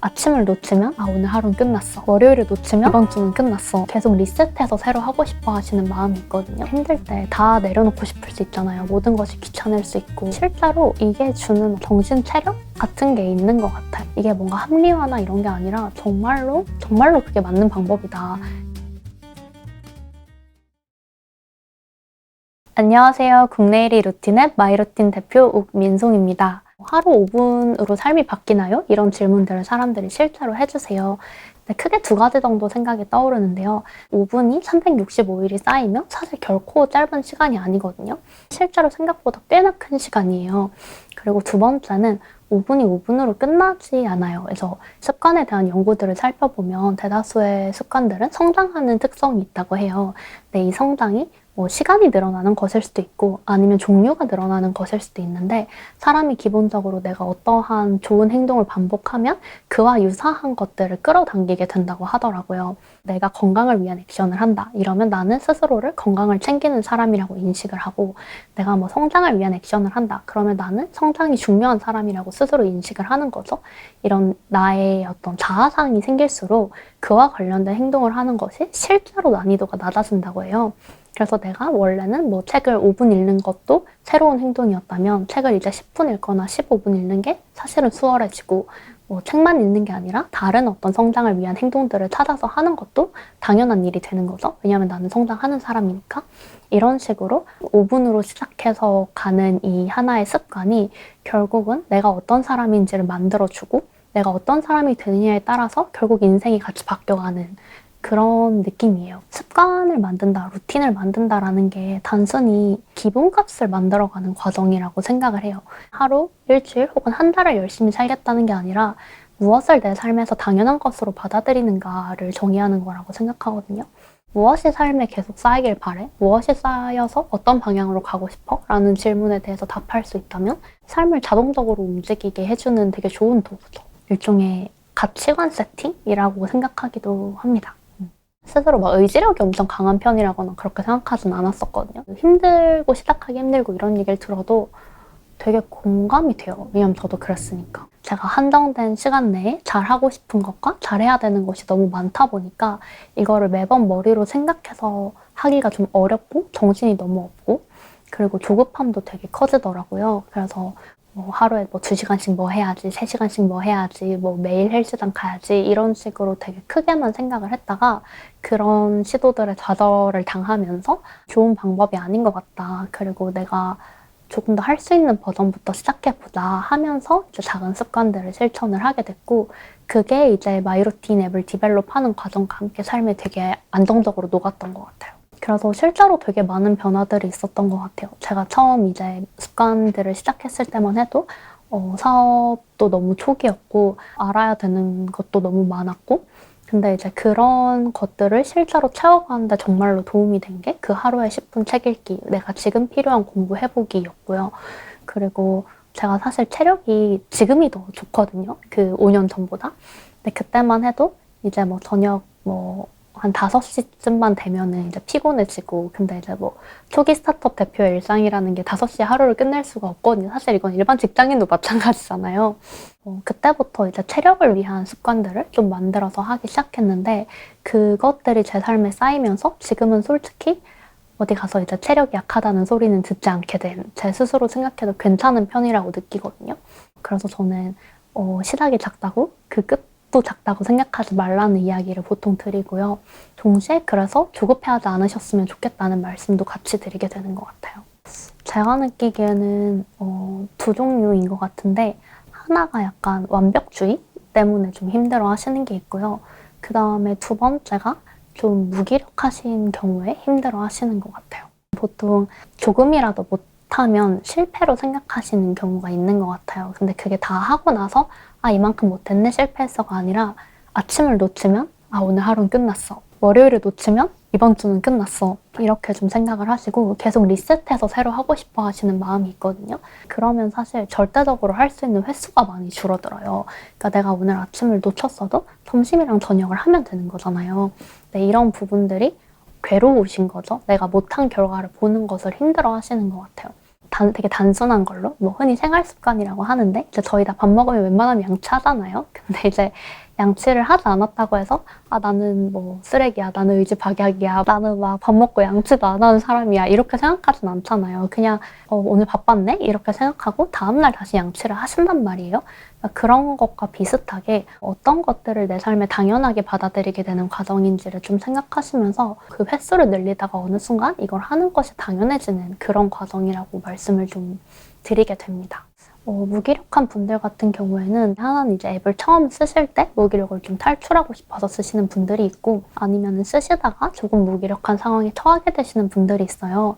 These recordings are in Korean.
아침을 놓치면 오늘 하루는 끝났어. 월요일을 놓치면 이번 주는 끝났어. 계속 리셋해서 새로 하고 싶어 하시는 마음이 있거든요. 힘들 때 다 내려놓고 싶을 수 있잖아요. 모든 것이 귀찮을 수 있고 실제로 이게 주는 정신 체력 같은 게 있는 것 같아요. 이게 뭔가 합리화나 이런 게 아니라 정말로 그게 맞는 방법이다. 안녕하세요. 국내 1위 루틴앱 마이루틴 대표 옥민송입니다. 하루 5분으로 삶이 바뀌나요? 이런 질문들을 사람들이 실제로 해주세요. 크게 두 가지 정도 생각이 떠오르는데요. 5분이 365일이 쌓이면 사실 결코 짧은 시간이 아니거든요. 실제로 생각보다 꽤나 큰 시간이에요. 그리고 두 번째는 5분이 5분으로 끝나지 않아요. 그래서 습관에 대한 연구들을 살펴보면 대다수의 습관들은 성장하는 특성이 있다고 해요. 근데 이 성장이 시간이 늘어나는 것일 수도 있고 아니면 종류가 늘어나는 것일 수도 있는데 사람이 기본적으로 내가 어떠한 좋은 행동을 반복하면 그와 유사한 것들을 끌어당기게 된다고 하더라고요. 내가 건강을 위한 액션을 한다. 이러면 나는 스스로를 건강을 챙기는 사람이라고 인식을 하고 내가 성장을 위한 액션을 한다. 그러면 나는 성장이 중요한 사람이라고 스스로 인식을 하는 거죠. 이런 나의 어떤 자아상이 생길수록 그와 관련된 행동을 하는 것이 실제로 난이도가 낮아진다고 해요. 그래서 내가 원래는 책을 5분 읽는 것도 새로운 행동이었다면 책을 이제 10분 읽거나 15분 읽는 게 사실은 수월해지고 책만 읽는 게 아니라 다른 어떤 성장을 위한 행동들을 찾아서 하는 것도 당연한 일이 되는 거죠. 왜냐하면 나는 성장하는 사람이니까. 이런 식으로 5분으로 시작해서 가는 이 하나의 습관이 결국은 내가 어떤 사람인지를 만들어주고 내가 어떤 사람이 되느냐에 따라서 결국 인생이 같이 바뀌어가는 그런 느낌이에요. 습관을 만든다, 루틴을 만든다라는 게 단순히 기본값을 만들어가는 과정이라고 생각을 해요. 하루, 일주일 혹은 한 달을 열심히 살겠다는 게 아니라 무엇을 내 삶에서 당연한 것으로 받아들이는가를 정의하는 거라고 생각하거든요. 무엇이 삶에 계속 쌓이길 바래? 무엇이 쌓여서 어떤 방향으로 가고 싶어? 라는 질문에 대해서 답할 수 있다면 삶을 자동적으로 움직이게 해주는 되게 좋은 도구죠. 일종의 가치관 세팅이라고 생각하기도 합니다. 스스로 의지력이 엄청 강한 편이라거나 그렇게 생각하진 않았었거든요. 힘들고 시작하기 힘들고 이런 얘기를 들어도 되게 공감이 돼요. 왜냐면 저도 그랬으니까. 제가 한정된 시간 내에 잘하고 싶은 것과 잘해야 되는 것이 너무 많다 보니까 이거를 매번 머리로 생각해서 하기가 좀 어렵고 정신이 너무 없고 그리고 조급함도 되게 커지더라고요. 그래서 하루에 2시간씩 뭐 해야지, 3시간씩 뭐 해야지, 매일 헬스장 가야지 이런 식으로 되게 크게만 생각을 했다가 그런 시도들에 좌절을 당하면서 좋은 방법이 아닌 것 같다. 그리고 내가 조금 더 할 수 있는 버전부터 시작해보자 하면서 이제 작은 습관들을 실천을 하게 됐고 그게 이제 마이루틴 앱을 디벨롭하는 과정과 함께 삶에 되게 안정적으로 녹았던 것 같아요. 그래서 실제로 되게 많은 변화들이 있었던 것 같아요. 제가 처음 이제 습관들을 시작했을 때만 해도 사업도 너무 초기였고 알아야 되는 것도 너무 많았고 근데 이제 그런 것들을 실제로 채워가는데 정말로 도움이 된 게 그 하루에 10분 책 읽기, 내가 지금 필요한 공부 해보기였고요. 그리고 제가 사실 체력이 지금이 더 좋거든요. 그 5년 전보다. 근데 그때만 해도 이제 저녁 한 5시쯤만 되면은 이제 피곤해지고 근데 이제 초기 스타트업 대표의 일상이라는 게 5시에 하루를 끝낼 수가 없거든요. 사실 이건 일반 직장인도 마찬가지잖아요. 그때부터 이제 체력을 위한 습관들을 좀 만들어서 하기 시작했는데 그것들이 제 삶에 쌓이면서 지금은 솔직히 어디 가서 이제 체력이 약하다는 소리는 듣지 않게 된 제 스스로 생각해도 괜찮은 편이라고 느끼거든요. 그래서 저는 시작이 작다고 그 끝도 작다고 생각하지 말라는 이야기를 보통 드리고요. 동시에 그래서 조급해하지 않으셨으면 좋겠다는 말씀도 같이 드리게 되는 것 같아요. 제가 느끼기에는 두 종류인 것 같은데 하나가 약간 완벽주의 때문에 좀 힘들어 하시는 게 있고요. 그 다음에 두 번째가 좀 무기력하신 경우에 힘들어 하시는 것 같아요. 보통 조금이라도 못하면 실패로 생각하시는 경우가 있는 것 같아요. 근데 그게 다 하고 나서 이만큼 못했네 실패했어가 아니라 아침을 놓치면 오늘 하루는 끝났어. 월요일을 놓치면 이번 주는 끝났어. 이렇게 좀 생각을 하시고 계속 리셋해서 새로 하고 싶어 하시는 마음이 있거든요. 그러면 사실 절대적으로 할 수 있는 횟수가 많이 줄어들어요. 그러니까 내가 오늘 아침을 놓쳤어도 점심이랑 저녁을 하면 되는 거잖아요. 근데 이런 부분들이 괴로우신 거죠. 내가 못한 결과를 보는 것을 힘들어 하시는 것 같아요. 되게 단순한 걸로 뭐 흔히 생활 습관이라고 하는데 이제 저희 다 밥 먹으면 웬만하면 양치하잖아요. 근데 이제 양치를 하지 않았다고 해서 나는 뭐 쓰레기야, 나는 의지박약이야, 나는 막 밥 먹고 양치도 안 하는 사람이야 이렇게 생각하진 않잖아요. 그냥 오늘 바빴네? 이렇게 생각하고 다음날 다시 양치를 하신단 말이에요. 그러니까 그런 것과 비슷하게 어떤 것들을 내 삶에 당연하게 받아들이게 되는 과정인지를 좀 생각하시면서 그 횟수를 늘리다가 어느 순간 이걸 하는 것이 당연해지는 그런 과정이라고 말씀을 좀 드리게 됩니다. 무기력한 분들 같은 경우에는 하나는 이제 앱을 처음 쓰실 때 무기력을 좀 탈출하고 싶어서 쓰시는 분들이 있고 아니면 쓰시다가 조금 무기력한 상황에 처하게 되시는 분들이 있어요.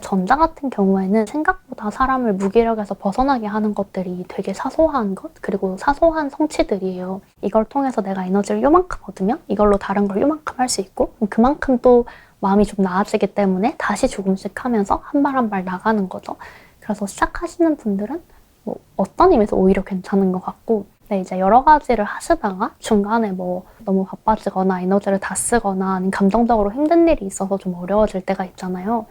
전자 같은 경우에는 생각보다 사람을 무기력에서 벗어나게 하는 것들이 되게 사소한 것 그리고 사소한 성취들이에요. 이걸 통해서 내가 에너지를 요만큼 얻으면 이걸로 다른 걸 요만큼 할 수 있고 그만큼 또 마음이 좀 나아지기 때문에 다시 조금씩 하면서 한 발 한 발 나가는 거죠. 그래서 시작하시는 분들은 뭐 어떤 의미에서 오히려 괜찮은 것 같고 이제 여러 가지를 하시다가 중간에 뭐 너무 바빠지거나 에너지를 다 쓰거나 아니면 감정적으로 힘든 일이 있어서 좀 어려워질 때가 있잖아요.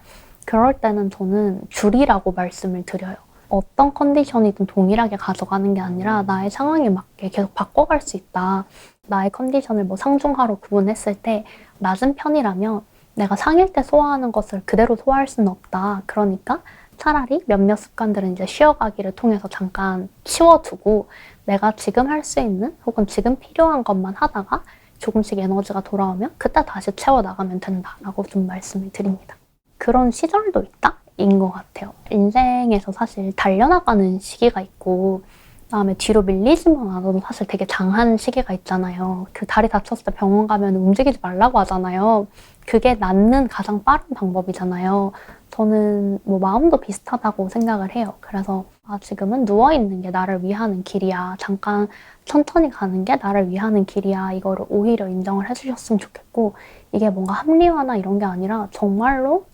그럴 때는 저는 줄이라고 말씀을 드려요. 어떤 컨디션이든 동일하게 가져가는 게 아니라 나의 상황에 맞게 계속 바꿔갈 수 있다. 나의 컨디션을 뭐 상중하로 구분했을 때 낮은 편이라면 내가 상일 때 소화하는 것을 그대로 소화할 수는 없다. 그러니까 차라리 몇몇 습관들은 이제 쉬어가기를 통해서 잠깐 치워두고 내가 지금 할 수 있는 혹은 지금 필요한 것만 하다가 조금씩 에너지가 돌아오면 그때 다시 채워나가면 된다라고 좀 말씀을 드립니다. 그런 시절도 있다? 인 것 같아요. 인생에서 사실 달려나가는 시기가 있고 그다음에 뒤로 밀리지만 않아도 사실 되게 장한 시기가 있잖아요. 그 다리 다쳤을 때 병원 가면 움직이지 말라고 하잖아요. 그게 낫는 가장 빠른 방법이잖아요. 저는 뭐 마음도 비슷하다고 생각을 해요. 그래서 지금은 누워있는 게 나를 위하는 길이야. 잠깐 천천히 가는 게 나를 위하는 길이야. 이거를 오히려 인정을 해주셨으면 좋겠고 이게 뭔가 합리화나 이런 게 아니라 정말로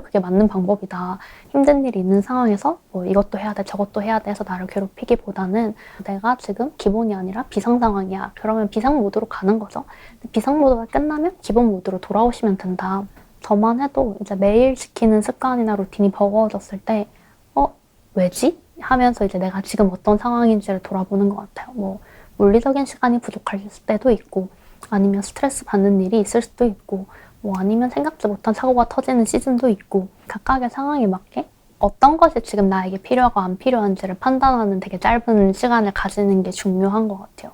그게 맞는 방법이다. 힘든 일이 있는 상황에서 뭐 이것도 해야 돼 저것도 해야 돼 해서 나를 괴롭히기보다는 내가 지금 기본이 아니라 비상 상황이야. 그러면 비상 모드로 가는 거죠. 비상 모드가 끝나면 기본 모드로 돌아오시면 된다. 저만 해도 이제 매일 지키는 습관이나 루틴이 버거워졌을 때 왜지? 하면서 이제 내가 지금 어떤 상황인지를 돌아보는 것 같아요. 뭐 물리적인 시간이 부족할 때도 있고 아니면 스트레스 받는 일이 있을 수도 있고 뭐 아니면 생각지 못한 사고가 터지는 시즌도 있고 각각의 상황에 맞게 어떤 것이 지금 나에게 필요하고 안 필요한지를 판단하는 되게 짧은 시간을 가지는 게 중요한 것 같아요.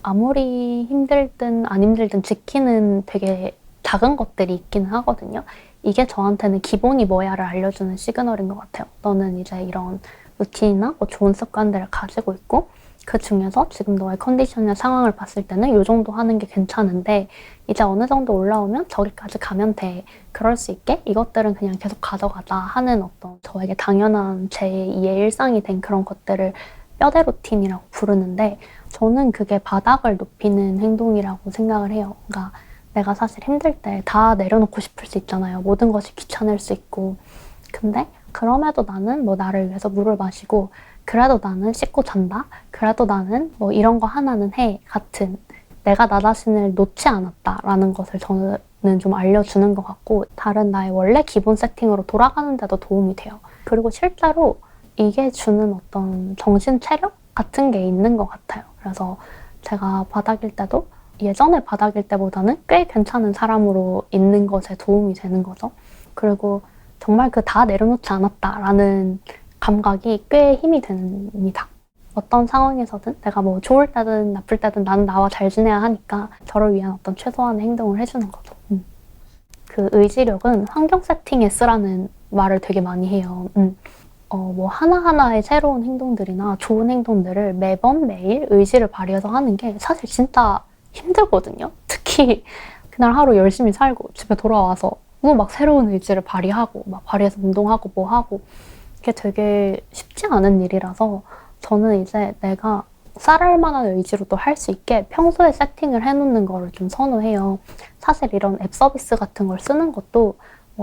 아무리 힘들든 안 힘들든 지키는 되게 작은 것들이 있기는 하거든요. 이게 저한테는 기본이 뭐야를 알려주는 시그널인 것 같아요. 너는 이제 이런 루틴이나 뭐 좋은 습관들을 가지고 있고 그 중에서 지금 너의 컨디션이나 상황을 봤을 때는 이 정도 하는 게 괜찮은데 이제 어느 정도 올라오면 저기까지 가면 돼. 그럴 수 있게 이것들은 그냥 계속 가져가자 하는 어떤 저에게 당연한 제2의 일상이 된 그런 것들을 뼈대 루틴이라고 부르는데 저는 그게 바닥을 높이는 행동이라고 생각을 해요. 그러니까 내가 사실 힘들 때 다 내려놓고 싶을 수 있잖아요. 모든 것이 귀찮을 수 있고. 근데 그럼에도 나는 뭐 나를 위해서 물을 마시고 그래도 나는 씻고 잔다. 그래도 나는 뭐 이런 거 하나는 해. 같은 내가 나 자신을 놓지 않았다라는 것을 저는 좀 알려주는 것 같고 다른 나의 원래 기본 세팅으로 돌아가는 데도 도움이 돼요. 그리고 실제로 이게 주는 어떤 정신 체력 같은 게 있는 것 같아요. 그래서 제가 바닥일 때도 예전에 바닥일 때보다는 꽤 괜찮은 사람으로 있는 것에 도움이 되는 거죠. 그리고 정말 그 다 내려놓지 않았다라는 감각이 꽤 힘이 됩니다. 어떤 상황에서든 내가 뭐 좋을 때든 나쁠 때든 나는 나와 잘 지내야 하니까 저를 위한 어떤 최소한의 행동을 해주는 거죠. 그 의지력은 환경 세팅에 쓰라는 말을 되게 많이 해요. 뭐 하나하나의 새로운 행동들이나 좋은 행동들을 매번 매일 의지를 발휘해서 하는 게 사실 진짜 힘들거든요. 특히 그날 하루 열심히 살고 집에 돌아와서 막 새로운 의지를 발휘하고 막 발휘해서 운동하고 뭐 하고 이게 되게 쉽지 않은 일이라서 저는 이제 내가 쌀알 만한 의지로도 할 수 있게 평소에 세팅을 해놓는 거를 좀 선호해요. 사실 이런 앱 서비스 같은 걸 쓰는 것도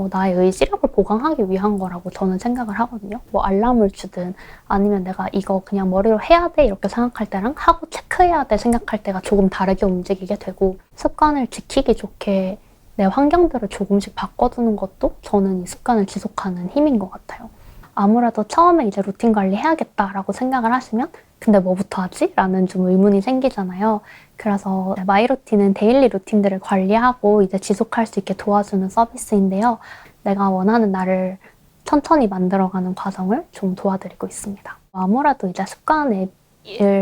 나의 의지력을 보강하기 위한 거라고 저는 생각을 하거든요. 뭐 알람을 주든 아니면 내가 이거 그냥 머리로 해야 돼 이렇게 생각할 때랑 하고 체크해야 돼 생각할 때가 조금 다르게 움직이게 되고 습관을 지키기 좋게 내 환경들을 조금씩 바꿔두는 것도 저는 이 습관을 지속하는 힘인 것 같아요. 아무래도 처음에 이제 루틴 관리 해야겠다라고 생각을 하시면 근데 뭐부터 하지? 라는 좀 의문이 생기잖아요. 그래서 마이루틴은 데일리 루틴들을 관리하고 이제 지속할 수 있게 도와주는 서비스인데요. 내가 원하는 나를 천천히 만들어가는 과정을 좀 도와드리고 있습니다. 아무래도 이제 습관을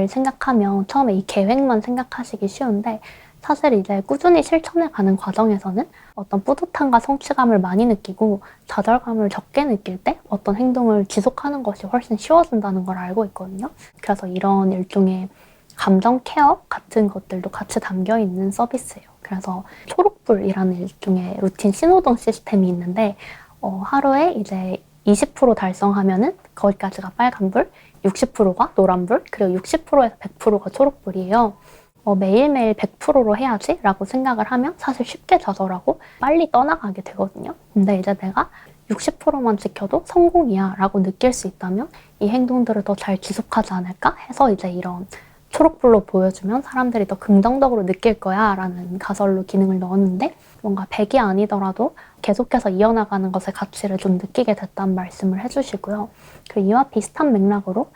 생각하면 처음에 이 계획만 생각하시기 쉬운데 사실 이제 꾸준히 실천해가는 과정에서는 어떤 뿌듯함과 성취감을 많이 느끼고 좌절감을 적게 느낄 때 어떤 행동을 지속하는 것이 훨씬 쉬워진다는 걸 알고 있거든요. 그래서 이런 일종의 감정 케어 같은 것들도 같이 담겨 있는 서비스예요. 그래서 초록불이라는 일종의 루틴 신호등 시스템이 있는데 하루에 이제 20% 달성하면은 거기까지가 빨간불, 60%가 노란불, 그리고 60%에서 100%가 초록불이에요. 매일매일 100%로 해야지 라고 생각을 하면 사실 쉽게 좌절하고 빨리 떠나가게 되거든요. 근데 이제 내가 60%만 지켜도 성공이야 라고 느낄 수 있다면 이 행동들을 더 잘 지속하지 않을까 해서 이제 이런 초록불로 보여주면 사람들이 더 긍정적으로 느낄 거야 라는 가설로 기능을 넣었는데 뭔가 100이 아니더라도 계속해서 이어나가는 것의 가치를 좀 느끼게 됐다는 말씀을 해주시고요. 그리고 이와 비슷한 맥락으로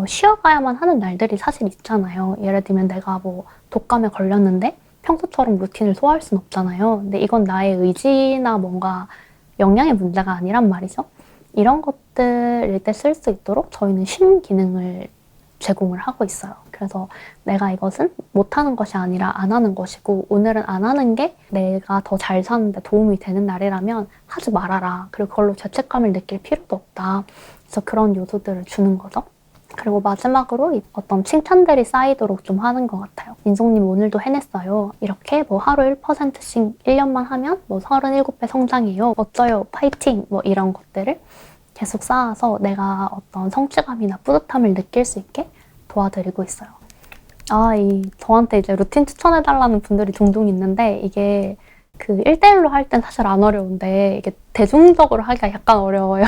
쉬어가야만 하는 날들이 사실 있잖아요. 예를 들면 내가 뭐 독감에 걸렸는데 평소처럼 루틴을 소화할 순 없잖아요. 근데 이건 나의 의지나 뭔가 역량의 문제가 아니란 말이죠. 이런 것들일 때 쓸 수 있도록 저희는 쉼 기능을 제공을 하고 있어요. 그래서 내가 이것은 못하는 것이 아니라 안 하는 것이고 오늘은 안 하는 게 내가 더 잘 사는데 도움이 되는 날이라면 하지 말아라. 그리고 그걸로 죄책감을 느낄 필요도 없다. 그래서 그런 요소들을 주는 거죠. 그리고 마지막으로 어떤 칭찬들이 쌓이도록 좀 하는 것 같아요. 민송님 오늘도 해냈어요. 이렇게 뭐 하루 1%씩 1년만 하면 뭐 37배 성장해요. 멋져요. 파이팅! 뭐 이런 것들을 계속 쌓아서 내가 어떤 성취감이나 뿌듯함을 느낄 수 있게 도와드리고 있어요. 저한테 이제 루틴 추천해달라는 분들이 종종 있는데 이게 그 1대1로 할 땐 사실 안 어려운데 이게 대중적으로 하기가 약간 어려워요.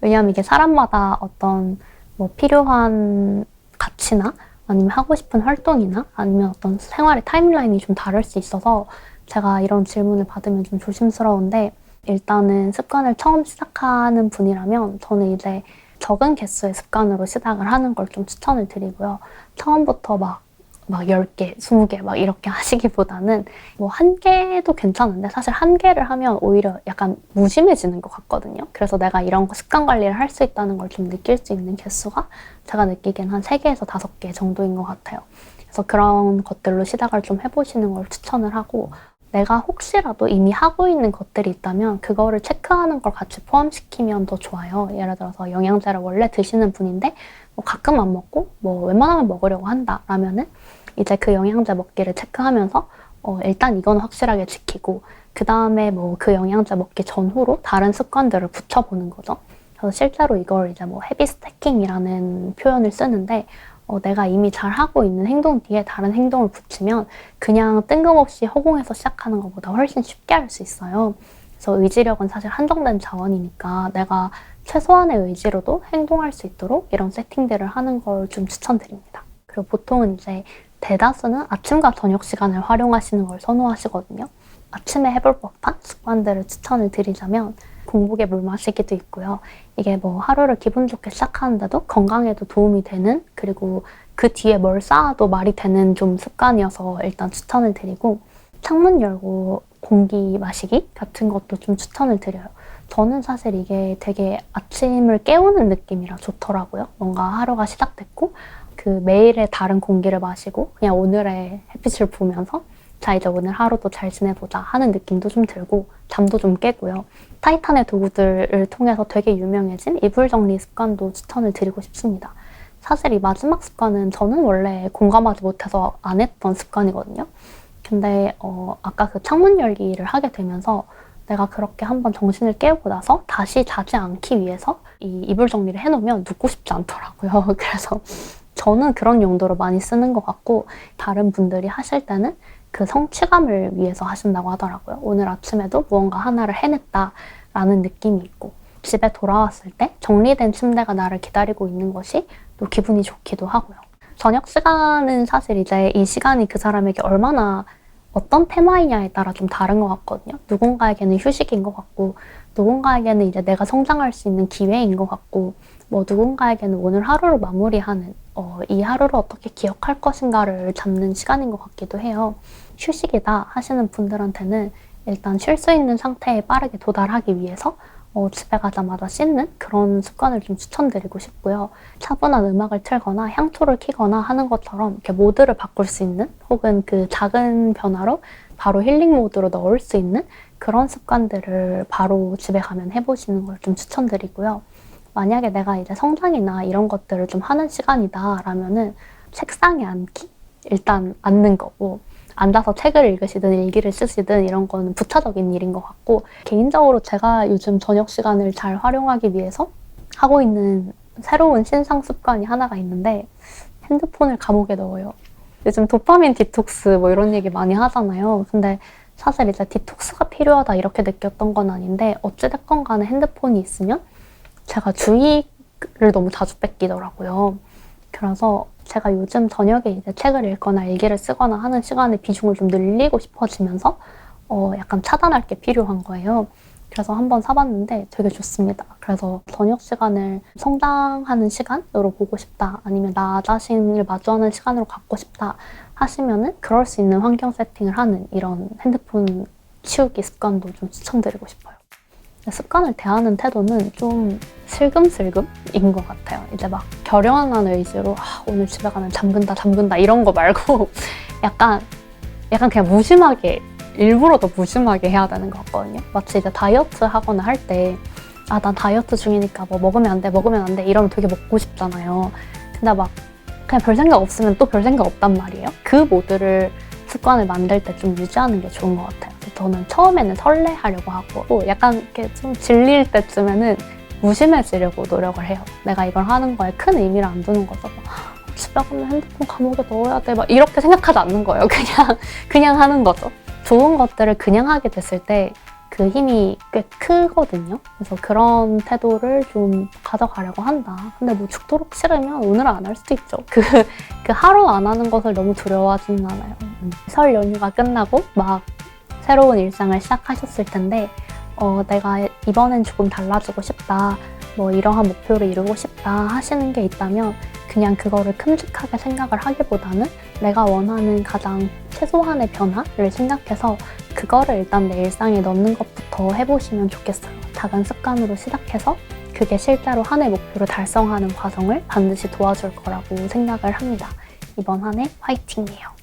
왜냐하면 이게 사람마다 어떤 뭐 필요한 가치나 아니면 하고 싶은 활동이나 아니면 어떤 생활의 타임라인이 좀 다를 수 있어서 제가 이런 질문을 받으면 좀 조심스러운데 일단은 습관을 처음 시작하는 분이라면 저는 이제 적은 개수의 습관으로 시작을 하는 걸 좀 추천을 드리고요. 처음부터 막 10개, 20개 막 이렇게 하시기보다는 뭐 1개도 괜찮은데 사실 1개를 하면 오히려 약간 무심해지는 것 같거든요. 그래서 내가 이런 거 습관 관리를 할 수 있다는 걸 좀 느낄 수 있는 개수가 제가 느끼기엔 한 3개에서 5개 정도인 것 같아요. 그래서 그런 것들로 시작을 좀 해보시는 걸 추천을 하고 내가 혹시라도 이미 하고 있는 것들이 있다면 그거를 체크하는 걸 같이 포함시키면 더 좋아요. 예를 들어서 영양제를 원래 드시는 분인데 뭐 가끔 안 먹고 뭐 웬만하면 먹으려고 한다 라면은 이제 그 영양제 먹기를 체크하면서 일단 이건 확실하게 지키고 그 다음에 뭐 그 영양제 먹기 전후로 다른 습관들을 붙여보는 거죠. 그래서 실제로 이걸 이제 뭐 헤비 스태킹이라는 표현을 쓰는데 내가 이미 잘하고 있는 행동 뒤에 다른 행동을 붙이면 그냥 뜬금없이 허공에서 시작하는 것보다 훨씬 쉽게 할 수 있어요. 그래서 의지력은 사실 한정된 자원이니까 내가 최소한의 의지로도 행동할 수 있도록 이런 세팅들을 하는 걸 좀 추천드립니다. 그리고 보통은 이제 대다수는 아침과 저녁 시간을 활용하시는 걸 선호하시거든요. 아침에 해볼 법한 습관들을 추천을 드리자면 공복에 물 마시기도 있고요. 이게 뭐 하루를 기분 좋게 시작하는데도 건강에도 도움이 되는 그리고 그 뒤에 뭘 쌓아도 말이 되는 좀 습관이어서 일단 추천을 드리고 창문 열고 공기 마시기 같은 것도 좀 추천을 드려요. 저는 사실 이게 되게 아침을 깨우는 느낌이라 좋더라고요. 뭔가 하루가 시작됐고 그 매일의 다른 공기를 마시고 그냥 오늘의 햇빛을 보면서 자 이제 오늘 하루도 잘 지내보자 하는 느낌도 좀 들고 잠도 좀 깨고요. 타이탄의 도구들을 통해서 되게 유명해진 이불 정리 습관도 추천을 드리고 싶습니다. 사실 이 마지막 습관은 저는 원래 공감하지 못해서 안 했던 습관이거든요. 근데 아까 그 창문 열기를 하게 되면서 내가 그렇게 한번 정신을 깨우고 나서 다시 자지 않기 위해서 이 이불 정리를 해놓으면 눕고 싶지 않더라고요. 그래서 저는 그런 용도로 많이 쓰는 것 같고 다른 분들이 하실 때는 그 성취감을 위해서 하신다고 하더라고요. 오늘 아침에도 무언가 하나를 해냈다라는 느낌이 있고 집에 돌아왔을 때 정리된 침대가 나를 기다리고 있는 것이 또 기분이 좋기도 하고요. 저녁 시간은 사실 이제 이 시간이 그 사람에게 얼마나 어떤 테마이냐에 따라 좀 다른 것 같거든요. 누군가에게는 휴식인 것 같고 누군가에게는 이제 내가 성장할 수 있는 기회인 것 같고, 뭐 누군가에게는 오늘 하루를 마무리하는 이 하루를 어떻게 기억할 것인가를 잡는 시간인 것 같기도 해요. 휴식이다 하시는 분들한테는 일단 쉴 수 있는 상태에 빠르게 도달하기 위해서 집에 가자마자 씻는 그런 습관을 좀 추천드리고 싶고요. 차분한 음악을 틀거나 향초를 켜거나 하는 것처럼 이렇게 모드를 바꿀 수 있는, 혹은 그 작은 변화로 바로 힐링 모드로 넣을 수 있는 그런 습관들을 바로 집에 가면 해보시는 걸 좀 추천드리고요. 만약에 내가 이제 성장이나 이런 것들을 좀 하는 시간이다 라면은 책상에 앉기? 일단 앉는 거고, 앉아서 책을 읽으시든 일기를 쓰시든 이런 거는 부차적인 일인 것 같고, 개인적으로 제가 요즘 저녁 시간을 잘 활용하기 위해서 하고 있는 새로운 신상 습관이 하나가 있는데, 핸드폰을 감옥에 넣어요. 요즘 도파민 디톡스 뭐 이런 얘기 많이 하잖아요. 근데 사실 이제 디톡스가 필요하다 이렇게 느꼈던 건 아닌데, 어찌됐건 간에 핸드폰이 있으면 제가 주의를 너무 자주 뺏기더라고요. 그래서 제가 요즘 저녁에 이제 책을 읽거나 일기를 쓰거나 하는 시간의 비중을 좀 늘리고 싶어지면서 약간 차단할 게 필요한 거예요. 그래서 한번 사봤는데 되게 좋습니다. 그래서 저녁 시간을 성장하는 시간으로 보고 싶다, 아니면 나 자신을 마주하는 시간으로 갖고 싶다 하시면은 그럴 수 있는 환경 세팅을 하는 이런 핸드폰 치우기 습관도 좀 추천드리고 싶어요. 습관을 대하는 태도는 좀 슬금슬금인 것 같아요. 이제 막 결연한 의지로 오늘 집에 가면 잠근다 이런 거 말고 약간 그냥 무심하게, 일부러 더 무심하게 해야 되는 것 같거든요. 마치 이제 다이어트 하거나 할 때 난 다이어트 중이니까 뭐 먹으면 안 돼 이러면 되게 먹고 싶잖아요. 근데 막 그냥 별 생각 없으면 또 별 생각 없단 말이에요. 그 모드를 습관을 만들 때 좀 유지하는 게 좋은 것 같아요. 저는 처음에는 설레하려고 하고, 약간 이렇게 좀 질릴 때쯤에는 무심해지려고 노력을 해요. 내가 이걸 하는 거에 큰 의미를 안 두는 거죠. 집에 가면 핸드폰 감옥에 넣어야 돼, 막 이렇게 생각하지 않는 거예요. 그냥 하는 거죠. 좋은 것들을 그냥 하게 됐을 때 그 힘이 꽤 크거든요. 그래서 그런 태도를 좀 가져가려고 한다. 근데 뭐 죽도록 싫으면 오늘 안 할 수도 있죠. 그 하루 안 하는 것을 너무 두려워하지는 않아요. 설 연휴가 끝나고 막 새로운 일상을 시작하셨을 텐데 내가 이번엔 조금 달라지고 싶다, 뭐 이러한 목표를 이루고 싶다 하시는 게 있다면 그냥 그거를 큼직하게 생각을 하기보다는 내가 원하는 가장 최소한의 변화를 생각해서 그거를 일단 내 일상에 넣는 것부터 해보시면 좋겠어요. 작은 습관으로 시작해서 그게 실제로 한 해 목표를 달성하는 과정을 반드시 도와줄 거라고 생각을 합니다. 이번 한 해 화이팅이에요.